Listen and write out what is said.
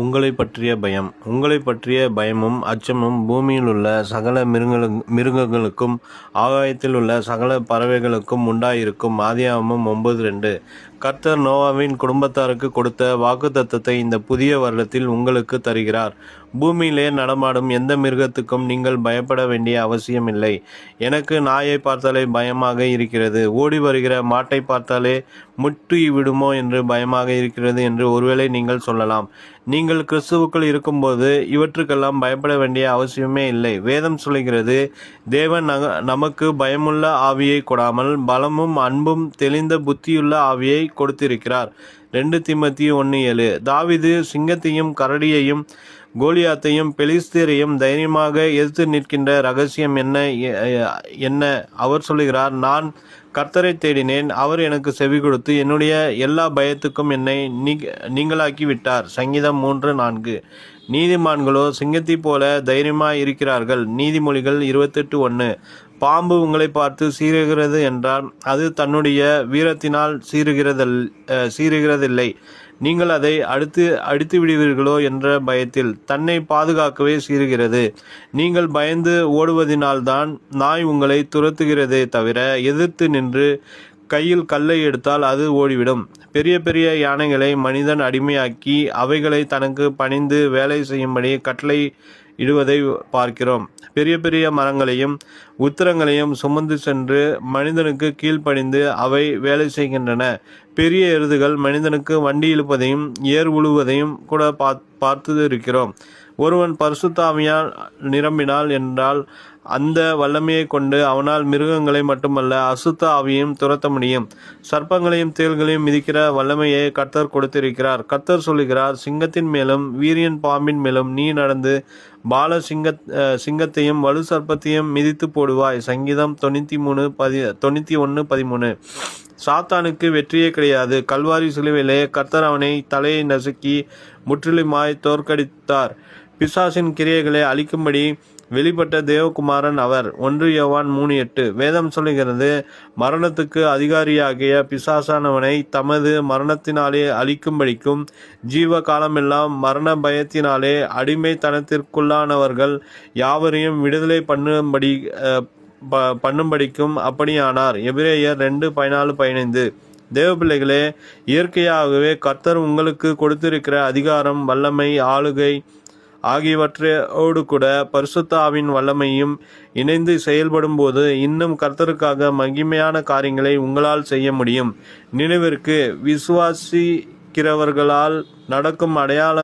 உங்களைப் பற்றிய பயம். உங்களைப் பற்றிய பயமும் அச்சமும் பூமியிலுள்ள சகல மிருகங்களுக்கும் ஆகாயத்திலுள்ள சகல பறவைகளுக்கும் உண்டாயிருக்கும். ஆதியாகமம் 9:2. கர்த்தர் நோவாவின் குடும்பத்தாருக்கு கொடுத்த வாக்குத்தத்தத்தை இந்த புதிய வருடத்தில் உங்களுக்கு தருகிறார். பூமியிலே நடமாடும் எந்த மிருகத்துக்கும் நீங்கள் பயப்பட வேண்டிய அவசியமில்லை. எனக்கு நாயை பார்த்தாலே பயமாக இருக்கிறது, ஓடி வருகிற மாட்டை பார்த்தாலே முட்டி விடுமோ என்று பயமாக இருக்கிறது என்று ஒருவேளை நீங்கள் சொல்லலாம். நீங்கள் கிறிஸ்துவுக்குள் இருக்கும்போது இவற்றுக்கெல்லாம் பயப்பட வேண்டிய அவசியமே இல்லை. வேதம் சொல்கிறது, தேவன் நமக்கு பயமுள்ள ஆவியை கொடாமல் பலமும் அன்பும் தெளிந்த புத்தியுள்ள ஆவியை கொடுத்திருக்கிறார். 2 தீமோத்தேயு 1:7. தாவீது சிங்கத்தையும் கரடியையும் கோலியாத்தையும் பெலிஸ்தரையும் தைரியமாக எதிர்த்து நிற்கின்ற ரகசியம் என்ன? அவர் சொல்லுகிறார், நான் கர்த்தரை தேடினேன், அவர் எனக்கு செவி கொடுத்து என்னுடைய எல்லா பயத்துக்கும் என்னை நீங்களாக்கி விட்டார். சங்கீதம் 3:4. நீதிமான்களோ சிங்கத்தை போல தைரியமாய் இருக்கிறார்கள். நீதிமொழிகள் 28:1. பாம்பு உங்களை பார்த்து சீறுகிறது என்றால் அது தன்னுடைய வீரத்தினால் சீறுகிறதில்லை. நீங்கள் அதை அடித்து விடுவீர்களோ என்ற பயத்தில் தன்னை பாதுகாக்கவே சீறுகிறது. நீங்கள் பயந்து ஓடுவதினால்தான் நாய் உங்களை துரத்துகிறதே தவிர எதிர்த்து நின்று கையில் கல்லை எடுத்தால் அது ஓடிவிடும். பெரிய பெரிய யானைகளை மனிதன் அடிமையாக்கி அவைகளை தனக்கு பணிந்து வேலை செய்யும்படி கட்டளை இடுவதை பார்க்கிறோம். பெரிய பெரிய மரங்களையும் உத்திரங்களையும் சுமந்து சென்று மனிதனுக்கு கீழ்ப்படிந்து அவை வேலை செய்கின்றன. பெரிய எருதுகள் மனிதனுக்கு வண்டி இழுப்பதையும் ஏர் உழுவதையும் கூட பார்த்து இருக்கிறோம். ஒருவன் பரிசுத்த ஆவியால் நிரம்பினாள் என்றால் அந்த வல்லமையை கொண்டு அவனால் மிருகங்களை மட்டுமல்ல அசுத்த ஆவியையும் துரத்த முடியும். சர்ப்பங்களையும் தேள்களையும் மிதிக்கிற வல்லமையை கர்த்தர் கொடுத்திருக்கிறார். கர்த்தர் சொல்லுகிறார், சிங்கத்தின் மேலும் வீரியன் பாம்பின் மேலும் நீ நடந்து சிங்கத்தையும் வலு சர்ப்பத்தையும் மிதித்து போடுவாய். சங்கீதம் 91:13. சாத்தானுக்கு வெற்றியே கிடையாது. கல்வாரி சிலுவையிலே கர்த்தர் அவனை தலையை நசுக்கி முற்றிலுமாய் தோற்கடித்தார். பிசாசின் கிரியைகளை அழிக்கும்படி வெளிப்பட்ட தேவகுமாரன் அவர். 1 யோவான் 3:8. வேதம் சொல்லுகிறது, மரணத்துக்கு அதிகாரியாகிய பிசாசானவனை தமது மரணத்தினாலே அழிக்கும்படிக்கும் ஜீவ காலமெல்லாம் மரண பயத்தினாலே அடிமைத்தனத்திற்குள்ளானவர்கள் யாவரையும் விடுதலை பண்ணும்படிக்கும் அப்படியானார். எபிரேயர் 2:14-15. தேவப்பிள்ளைகளே, இயற்கையாகவே கர்த்தர் உங்களுக்கு கொடுத்திருக்கிற அதிகாரம், வல்லமை, ஆளுகை ஆகியவற்றோடு கூட பரிசுத்த ஆவியின் வல்லமையும் இணைந்து செயல்படும் போது இன்னும் கர்த்தருக்காக மகிமையான காரியங்களை உங்களால் செய்ய முடியும். நினைவிற்கு, விசுவாசிக்கிறவர்களால் நடக்கும் அடையாள